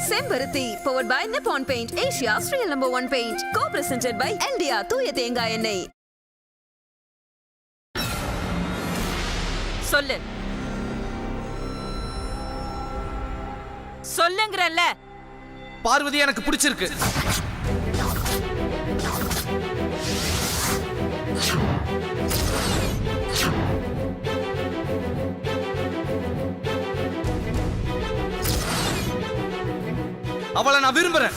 செம்பருத்தி powered by Nippon Paint, Asia's real #1 paint. Co-presented by Eldia தூய தேங்காய் எண்ணெய். சொல்லு சொல்லுங்கறல்ல. பார்வதி எனக்கு பிடிச்சிருக்கு. அவளை நான் விரும்புறேன்.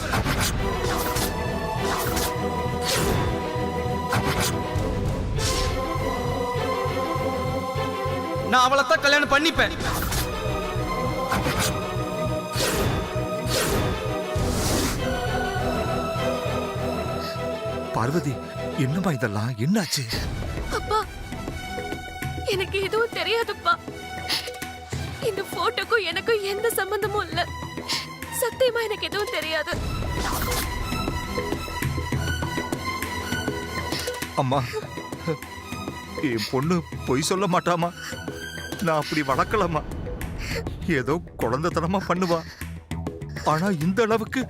நான் அவளை தான் கல்யாணம் பண்ணிப்பேன். பார்வதி, என்னமா இதெல்லாம்? என்னாச்சு? அப்பா, எனக்கு எதுவும் தெரியாதுப்பா. இந்த போட்டோக்கும் எனக்கும் எந்த சம்பந்தமும் இல்ல. சத்தியமா எனக்கு எதுவும் தெரியாது. அம்மா, என் பொண்ணு பொய் சொல்ல மாட்டாமா. நான் அப்படி வளர்க்கலாமா. ஏதோ குழந்தைத்தனமா பண்ணுவா. ஆனா இந்த அளவுக்கு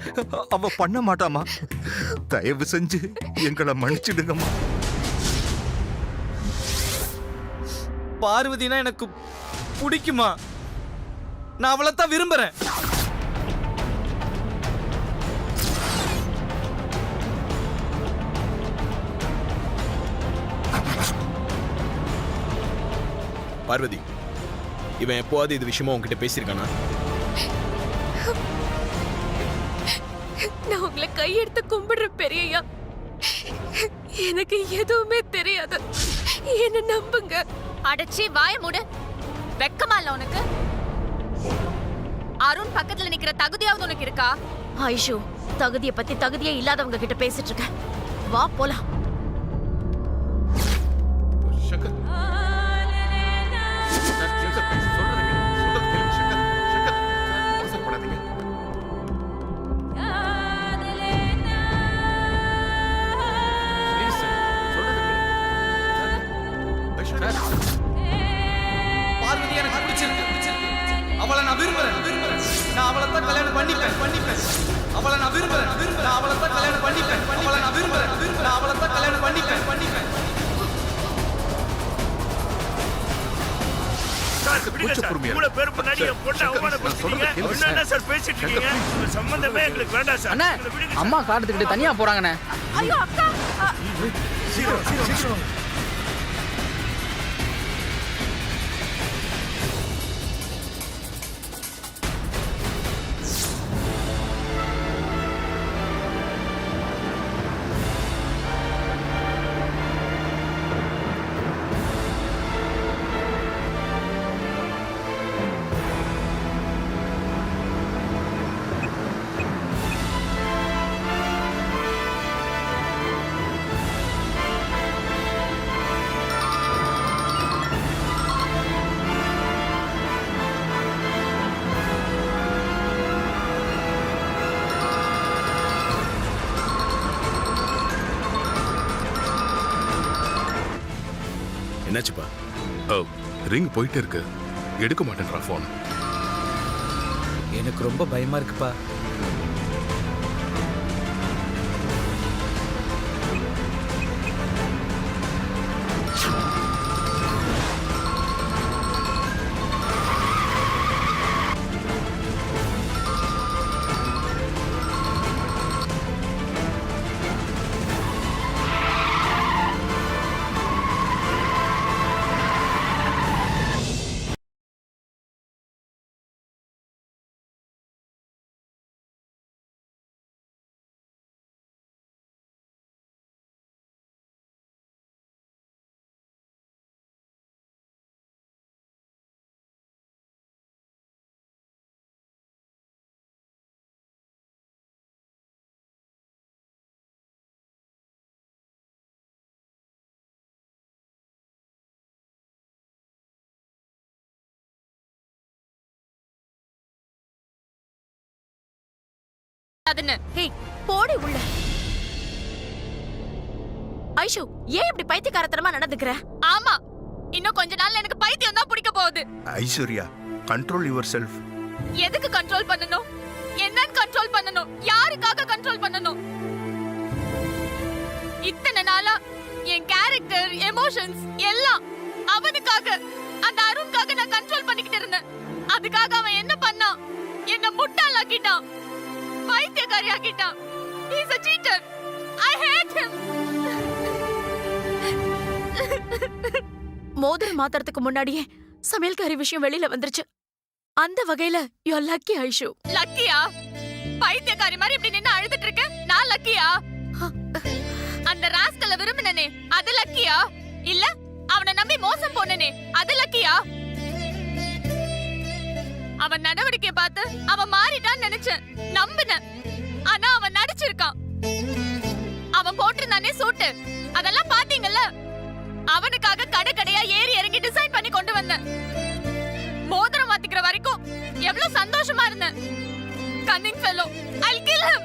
அவ பண்ண மாட்டாமா. தயவு செஞ்சு எங்களை மன்னிச்சிடுங்கம்மா. பார்வதினா எனக்கு பிடிக்குமா. நான் அவளை தான் விரும்புறேன். பார்வதி, இவன் எப்போவாது இது விஷயமா உங்ககிட்ட பேசியிருக்கானா? நான் உங்களை கையெடுத்து கும்பிடுற பெரியய்யா. எனக்கு எதுவுமே தெரியாது. என்ன நம்புங்க. அடச்சி வாய மூடு. வெக்கமா இல்ல உனக்கு? அருண் பக்கத்துல நிக்கிற தகுதியாவது உனக்கு இருக்கா? ஐஷு, தகுதியை பத்தி தகுதியே இல்லாதவங்க கிட்ட பேசிட்டு இருக்க. வா போலாம். பார்வதி எனக்கு பிடிச்சிருக்கு. அவளை நான் விரும்புறேன். நான் அவளை தான் கல்யாணம் பண்ணிப்பேன். அவளை நான் விரும்புறேன். நான் அவளை தான் கல்யாணம் பண்ணிப்பேன். அவளை நான் விரும்புறேன். நான் அவளை தான் கல்யாணம் பண்ணிப்பேன். அம்மா காட்டுக்கிட்டு தனியா போறாங்கண்ணே. ஐயோ அக்கா, சீக்கிரம். என்னாச்சுப்பா? ரிங் போயிட்டே இருக்கு, எடுக்க மாட்டேன்றா போன். எனக்கு ரொம்ப பயமா இருக்குப்பா. ஹே, போடி உள்ள. ஐஷு, ஏன் இப்படி பைத்தியக்காரத்தனமா நடந்துக்கிற? ஆமா, இன்னும் கொஞ்ச நாள்ல எனக்கு பைத்தியம் தான் பிடிக்க போகுது. Aishwarya, control your self. எதுக்கு கண்ட்ரோல் பண்ணணும்? என்னன்னு கண்ட்ரோல் பண்ணணும்? யாருக்காக கண்ட்ரோல் பண்ணணும்? இத்தனை நாளா என் கேரக்டர், எமோஷன்ஸ் எல்லாம் அவனுக்காக, அந்த அருண்காக நான் கண்ட்ரோல் பண்ணிக்கிட்டு இருந்தேன். அதுக்காக அவன் என்ன பண்ணான்? என்ன முட்டாளாக்கிட்டான், பைத்தியக்காரியாக்கிட்டான். He is a cheater. I hate him. மோதிரம் மாத்துறதுக்கு முன்னாடியே சமையல்காரி விஷயம் வெளியில வந்துருச்சு. அந்த வகையில யூ ஆர் லக்கி ஐஷு. லக்கியா? பைத்தியக்காரி மாதிரி இப்படி நின்னு அழுதுட்டு இருக்க நான் லக்கியா? அந்த ராஸ்கல விரும்பினனே அது லக்கியா? இல்ல அவனை நம்பி மோசம் போனனே அது லக்கியா? அவன் நடவடிக்கைய பார்த்து அவன் மாறிட்டான்னு நினைச்சேன், நம்பினேன். ஆனா அவன் நடிச்சிருக்கான். அவன் போட்டிருந்தானே சூட்டு, அதெல்லாம் பாத்தீங்கல்ல? அவனுக்காக கடை கடையா ஏறி இறங்கி டிசைன் பண்ணி கொண்டு வந்தேன். மோதிரம் மாத்திக்கிற வரைக்கும் எவ்வளவு சந்தோஷமா இருந்தேன். Cunning fellow. I'll kill him.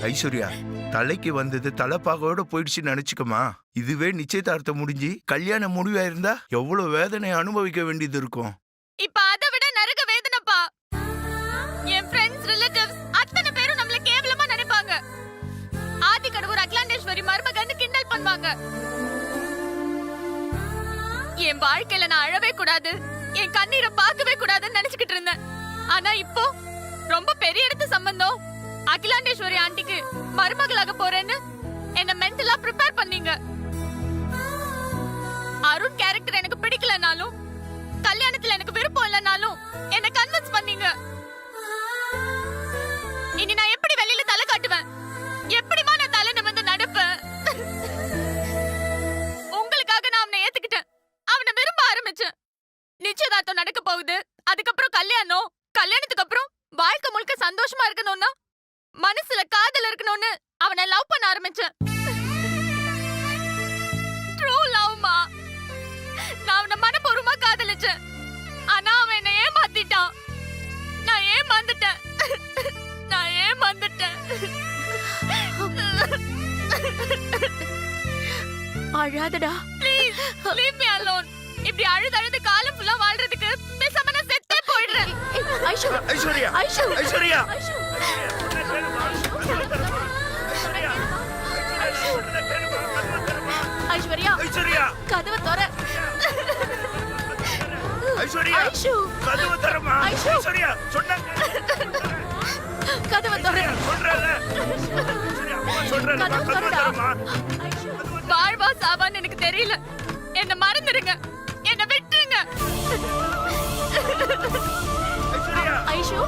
Aishwarya, தலைக்கு வந்தது தலைப்பாகையோட போயிடுச்சு நினைச்சுக்கமா. இதுவே நிச்சயதார்த்தம் முடிஞ்சு கல்யாணம் முடிவாயிருந்தா எவ்வளவு வேதனை அனுபவிக்க வேண்டியது இருக்கும். இப்ப அதை விட நரக வேதனைப்பா. என் ஃப்ரெண்ட்ஸ், ரிலேட்டிவ்ஸ் அத்தனை பேரும் நம்மள கேவலமா நினைப்பாங்க. ஆதி கடவுர் அகிலாண்டேஸ்வரி மருமகன்னு கிண்டல் பண்ணுவாங்க. என் வாழ்க்கையில நான் அழவே கூடாது, என் கண்ணீரை பார்க்கவே கூடாதுன்னு நினைச்சுக்கிட்டு இருந்தேன். ஆனா இப்போ ரொம்ப பெரிய இடத்து சம்பந்தம், அகிலாண்டேஸ்வரி ஆண்டிக்கு மருமகளாக போறேன்னு என்ன மென்டலா ப்ரிப்பேர் பண்ணீங்க. அருண் கேரக்டர் எனக்கு பிடிக்கலனாலும், கல்யாணத்துல எனக்கு விருப்பம் இல்லனாலும் என்ன கன்வின்ஸ் பண்ணீங்க. இனி நான் எப்படி வெளியில தலை காட்டுவேன்? எப்படிமா நான் தலை நிமிர்ந்து நடப்பேன்? உங்களுக்காக நான் அவனை ஏத்துக்கிட்டேன், அவனை விரும்ப ஆரம்பிச்சேன். நிச்சயதார்த்தம் நடக்க போகுது, அதுக்கப்புறம் கல்யாணம், கல்யாணத்துக்கு அப்புறம் வாழ்க்கை முழுக்க சந்தோஷமா இருக்கணும்னா மனசுல காதல் இருக்கணும்னு அவனை லவ் பண்ண ஆரம்பிச்சேன். ட்ரூ லவ்மா. நான் அவனை மனப்பூர்வமா காதலிச்சேன். ஆனா அவன் என்ன ஏமாத்திட்டான். நான் ஏமாந்துட்டேன். நான் ஏமாந்துட்டேன். அழாதடா. Please leave me alone. இப்படி அழுது அழுது காலம் ஃபுல்லா வாழ்றதுக்கு பேசாம நான் செத்தே போயிடுறேன். ஐஷு, ஐஸ்வர்யா, ஐஷு, ஐஸ்வர்யா, ஐஷு. ஐஸ்வர்யா, ஐஸ்வர்யா, கதவை தர. ஐஸ்வர்யா, ஐஷு, கதவு தரமா. ஐஷு. ஐஸ்வர்யா, சொன்னாங்க. கதவை தர. சொல்றல. சொல்றல, கதவு கதவு தரடா. தரமா. ஐஷு. வாழ்வா சாவான்னு எனக்கு தெரியல. என்ன மறந்துடுங்க, என்ன விட்டுருங்க. ஐஸ்வர்யா, ஐஷு,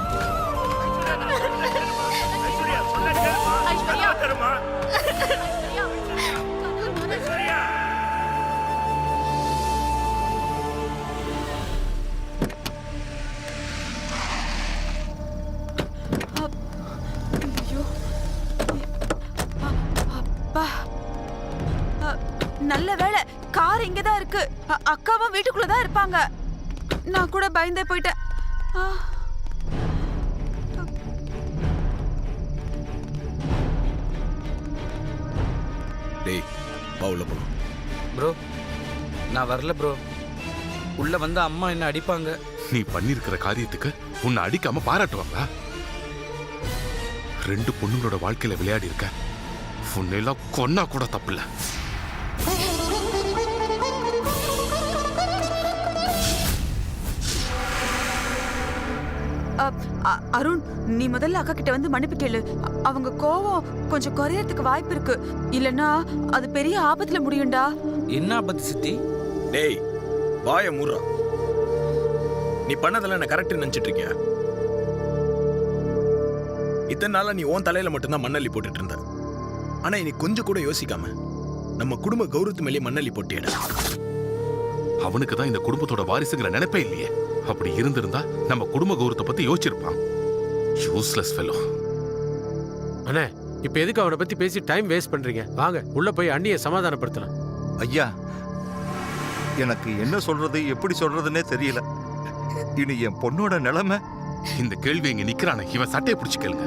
ஐஸ்வர்யா, சொன்னாங்க. ஐஸ்வர்யா. கதவு தரமா. ஐஸ்வர்யா, கதவை தர. ஐஸ்வர்யா. ஐயோ. அப்பா. நல்ல வேளை கார் இங்கதான் இருக்கு. அக்காவும் வீட்டுக்குள்ளதான் இருப்பாங்க. நான் கூட பயந்தே போயிட்டேன். டேய் வா உள்ள போலாம். ப்ரோ, நான் வரல ப்ரோ. உள்ள வந்தா அம்மா என்ன அடிப்பாங்க. நீ பண்ணிருக்கிற காரியத்துக்கு உன்னை அடிக்காம பாராட்டுவாங்களா? 2 பொண்ணுங்களோட வாழ்க்கையில விளையாடி இருக்க. உன்னெல்லாம் கொன்னா கூட தப்பில்ல. அருண், நீ முதல்ல அக்கா கிட்ட வந்து மன்னிப்பு கேளு. அவங்க கோவம் கொஞ்சம் குறையறதுக்கு வாய்ப்பு இருக்கு. இல்லன்னா அது பெரிய ஆபத்துல முடியும்டா. என்ன ஆபத்து சித்தி? டேய் வாய மூடுறா. நீ பண்ணதெல்லாம் நான் கரெக்ட் நினைச்சிட்டு இருக்கியா? இத்தனை நாளா நீ உன் தலையில மட்டும்தான் மண்ணள்ளி போட்டுட்டு இருந்த. ஆனா நீ கொஞ்சம் கூட யோசிக்காம நம்ம குடும்ப கௌரவத்து மேலே மண்ணள்ளி போட்டியடா. அவனுக்கு தான் இந்த குடும்பத்தோட வாரிசுங்கிற நினைப்பே இல்லையே. அப்படி இருந்திருந்தா நம்ம குடும்ப கௌரவத்தை பத்தி யோசிச்சிருப்பான். Useless fellow. அண்ணே, இப்ப எதுக்கு அவனை பத்தி பேசி டைம் வேஸ்ட் பண்றீங்க? வாங்க உள்ள போய் அண்ணியை சமாதானப்படுத்தலாம். ஐயா, எனக்கு என்ன சொல்றது எப்படி சொல்றதுன்னே தெரியல. இனி என் பொண்ணோட நிலைமை. இந்த கேள்வி இங்க நிக்கிறானே, இவன் சட்டையை பிடிச்சு கேளுங்க.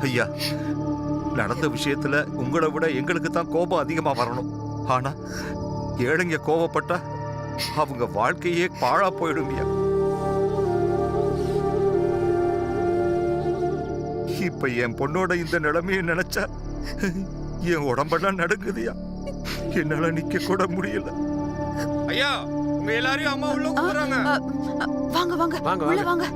ஐயா, நடந்த விஷயத்துல உங்களை விட எங்களுக்கு தான் கோபம் அதிகமா வரணும். ஆனா ஏழைங்க கோபப்பட்டா அவங்க வாழ்க்கையே பாழா போயிடும்யா. இப்ப என் பொண்ணோட இந்த நிலைமையை நினைச்சா என் உடம்பெல்லாம் நடுங்குதுயா. என்னால நிக்க கூட முடியல. ஐயா, உங்க எல்லாரையும் அம்மா உள்ள கூப்பிடுறாங்க. வாங்க வாங்க வாங்க, உள்ள வாங்க.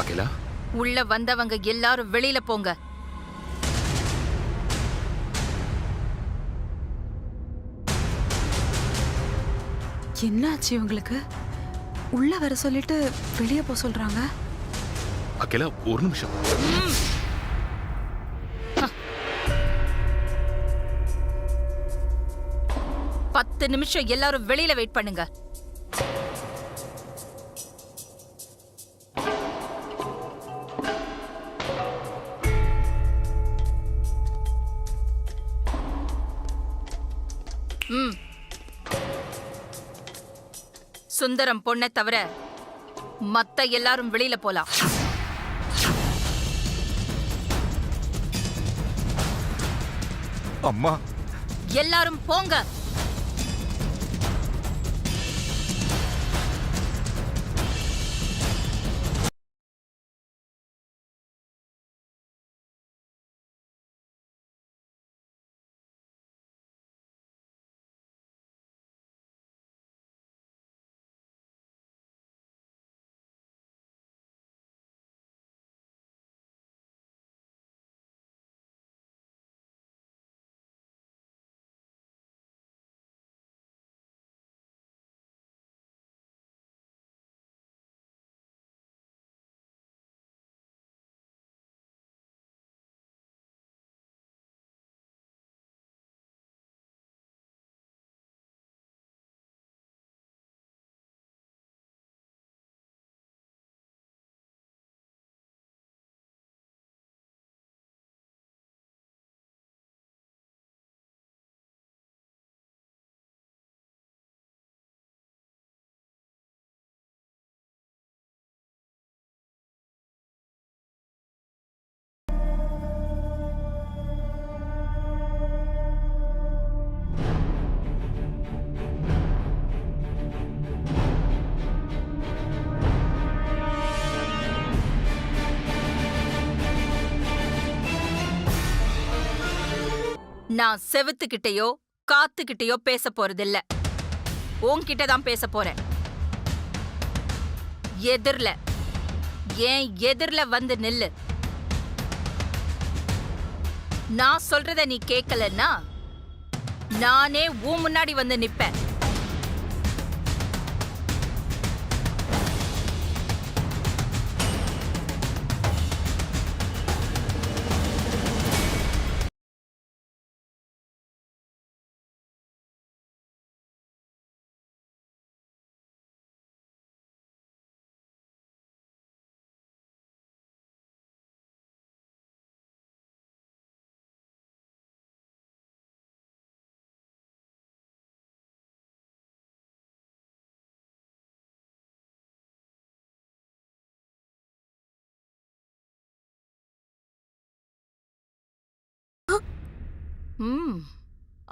அகிலா, உள்ள வந்தவங்க எல்லாரும் வெளியில போங்க. என்னாச்சு இவங்களுக்கு? உள்ள வர சொல்லிட்டு வெளியே போக சொல்றாங்க. அகிலா ஒரு நிமிஷம். பத்து நிமிஷம் எல்லாரும் வெளியில வெயிட் பண்ணுங்க. சுந்தரம் பொண்ணை தவிர மத்த எல்லாரும் வெளியில போலாம். அம்மா, எல்லாரும் போங்க. நான் செவுத்துக்கிட்டயோ காத்துக்கிட்டயோ பேச போறதில்ல. உன்கிட்ட தான் பேச போறேன். எதிர்ல, ஏன் எதிர்ல வந்து நில்லு. நான் சொல்றத நீ கேட்கலன்னா நானே உன் முன்னாடி வந்து நிப்பேன்.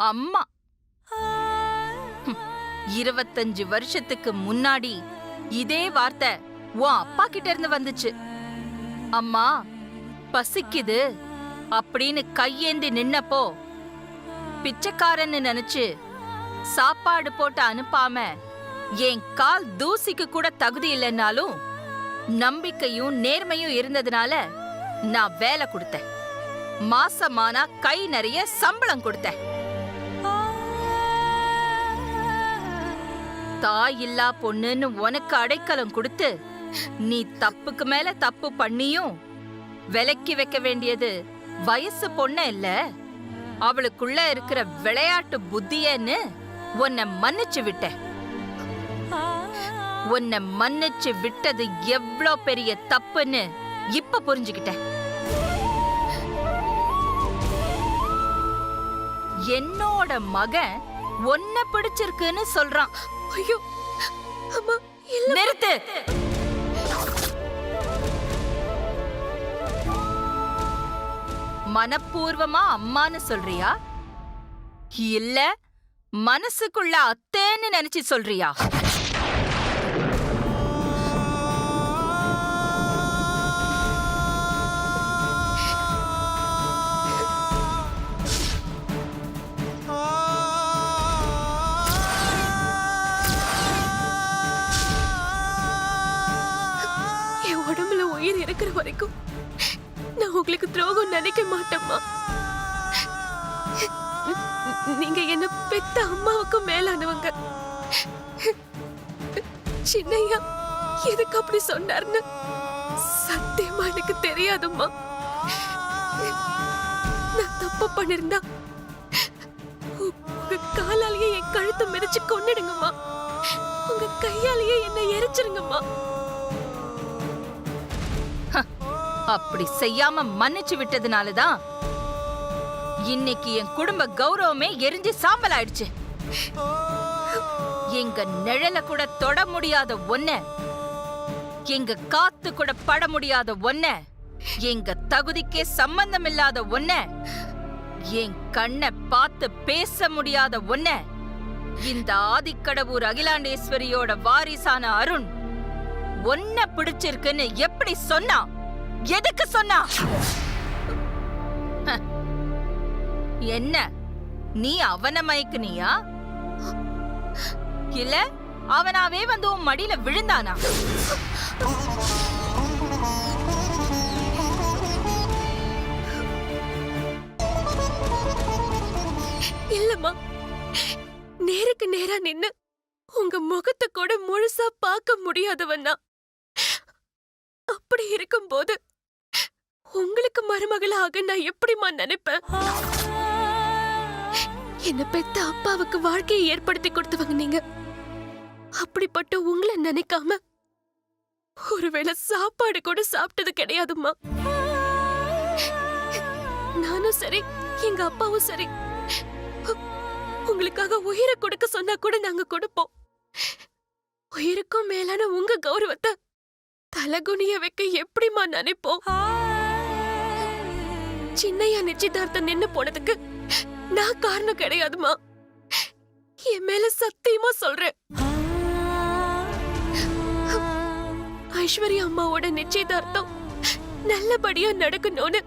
அம்மா 25 வருஷத்துக்கு முன்னாடி இதே வார்த்தை உன் அப்பா கிட்ட இருந்து வந்துச்சு. அம்மா பசிக்குது அப்படின்னு கையேந்தி நின்னப்போ பிச்சைக்காரன்னு நினைச்சு சாப்பாடு போட்டு அனுப்பாம என் கால் தூசிக்கு கூட தகுதி இல்லைன்னாலும் நம்பிக்கையும் நேர்மையும் இருந்ததுனால நான் வேலை கொடுத்தேன். மாசமானா கை நிறைய சம்பளம் கொடுத்தேன். தாய் இல்லா பொண்ணுன்னு உனக்கு அடைக்கலம் கொடுத்து நீ தப்புக்கு மேல தப்பு பண்ணியும் விலக்கி வைக்க வேண்டியது வயசு பொண்ணு இல்ல, அவளுக்குள்ள இருக்கிற விளையாட்டு புத்தியன்னு உன்னை மன்னிச்சு விட்டேன். உன்னை மன்னிச்சு விட்டது எவ்ளோ பெரிய தப்புன்னு இப்ப புரிஞ்சுக்கிட்டேன். என்னோட மகன் உன்னை பிடிச்சிருக்குன்னு சொல்றான். ஐயோ அம்மா, இல்ல. நிறுத்து. மனப்பூர்வமா அம்மான்னு சொல்றியா இல்ல மனசுக்குள்ள அத்தேன்னு நினைச்சு சொல்றியா? என் உடம்புல உயிர் இருக்கிற வரைக்கும் நான் உங்களுக்கு துரோகம் நினைக்க மாட்டேம்மா. நீங்க என்ன பெத்த அம்மாவுக்கு மேலானவங்க. சின்னையா எதுக்கு அப்படி சொன்னார்னு சத்தியமா எனக்கு தெரியாதும்மா. நான் தப்பு பண்ணிருந்தா உங்க காலாலேயே என் கழுத்தை மிதிச்சு கொன்னிடுங்கம்மா. உங்க கையாலேயே என்ன எரிச்சிருங்கம்மா. அப்படி செய்யாம மன்னிச்சு விட்டதுனாலதான் இன்னைக்கு என் குடும்ப கௌரவமே எரிஞ்சு சாம்பல் ஆயிடுச்சு. எங்க நிழல கூட தொட முடியாத ஒன்ன, எங்க காத்து கூட பட முடியாத ஒன்ன, எங்க தகுதிக்கே சம்பந்தம் இல்லாத ஒன்ன, என் கண்ணை பார்த்து பேச முடியாத ஒன்ன, இந்த ஆதிக்கடவூர் அகிலாண்டேஸ்வரியோட வாரிசான அருண் ஒன்ன பிடிச்சிருக்குன்னு எப்படி சொன்னா? எதுக்கு சொன்னா? என்ன நீ அவனை மயக்குனியா இல்ல அவனாவே வந்து உன் மடியில விழுந்தானா? இல்லம்மா, நேருக்கு நேரா நின்னு உங்க முகத்தை கூட முழுசா பார்க்க முடியாதவன்னா. அப்படி இருக்கும்போது உங்களுக்கு மருமகளாக நான் எப்படிமா நினைப்பேன்? என்ன பெத்த அப்பாவுக்கு வாழ்க்கையை ஏற்படுத்தி கொடுத்தவங்க நீங்க. அப்படிப்பட்ட உங்களை நினைக்காம ஒருவேளை சாப்பாடு கூட சாப்பிட்டது கிடையாதும்மா. நானும் சரி, எங்க அப்பாவும் சரி, உங்களுக்காக உயிரை கொடுக்க சொன்னா கூட நாங்க கொடுப்போம். உயிருக்கும் மேலான உங்க கௌரவத்தை தலகுனிய வைக்க எப்படிமா நினைப்போம்? சின்னையா நிச்சயதார்த்தம் நின்னு போனதுக்கு நான் காரணம் கிடையாதுமா. என் மேல சத்தியமா சொல்றேன். ஐஸ்வர்யா அம்மாவோட நிச்சயதார்த்தம் நல்லபடியா நடக்கணும்னு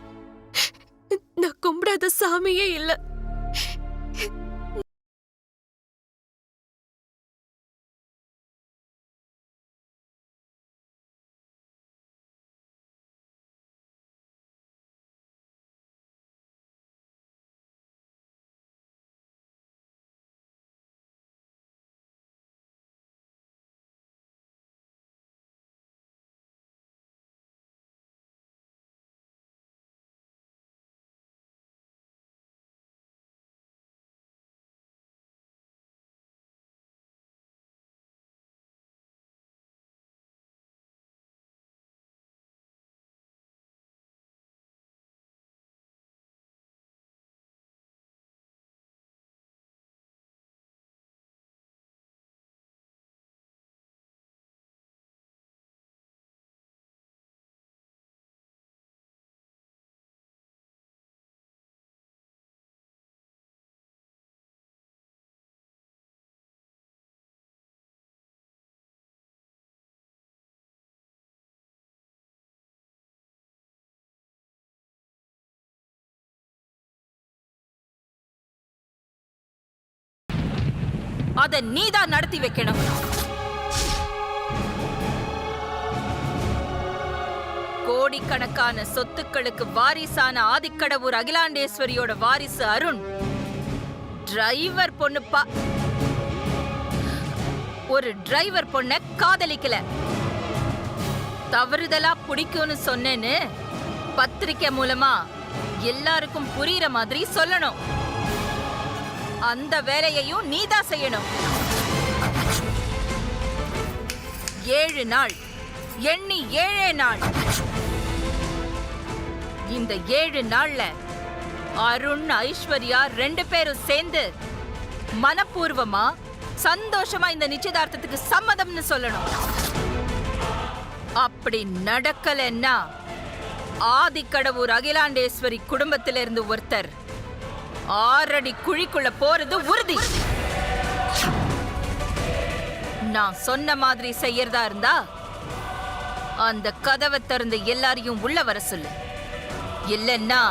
நான் கும்பிடாத சாமியே இல்ல. அத நீதான் நடத்தி வைக்கணும். கோடிக்கணக்கான சொத்துக்களுக்கு வாரிசான ஆதிக்கடவூர் அகிலாண்டேஸ்வரியோட வாரிசு அருண் டிரைவர் பொண்ணுப்பா. ஒரு டிரைவர் பொண்ண காதலிக்கல. தவறுதலா பிடிக்கும்னு சொன்னேன்னு பத்திரிக்கை மூலமா எல்லாருக்கும் புரியுற மாதிரி சொல்லணும். அந்த வேலையையும் நீதான் செய்யணும். 7 நாள், எண்ணி 7 நாள். இந்த 7 நாள்ல அருண், ஐஸ்வர்யா 2 பேரும் சேர்ந்து மனப்பூர்வமா சந்தோஷமா இந்த நிச்சயதார்த்தத்துக்கு சம்மதம்னு சொல்லணும். அப்படி நடக்கலன்னா ஆதிக்கடவுர் அகிலாண்டேஸ்வரி குடும்பத்திலிருந்து ஒருத்தர் 6 அடி குழிக்குள்ள போறது உறுதி. நான் சொன்ன மாதிரி செய்யறதா இருந்தா அந்த கதவை திறந்து எல்லாரையும் உள்ள வர சொல்லு. இல்லன்னா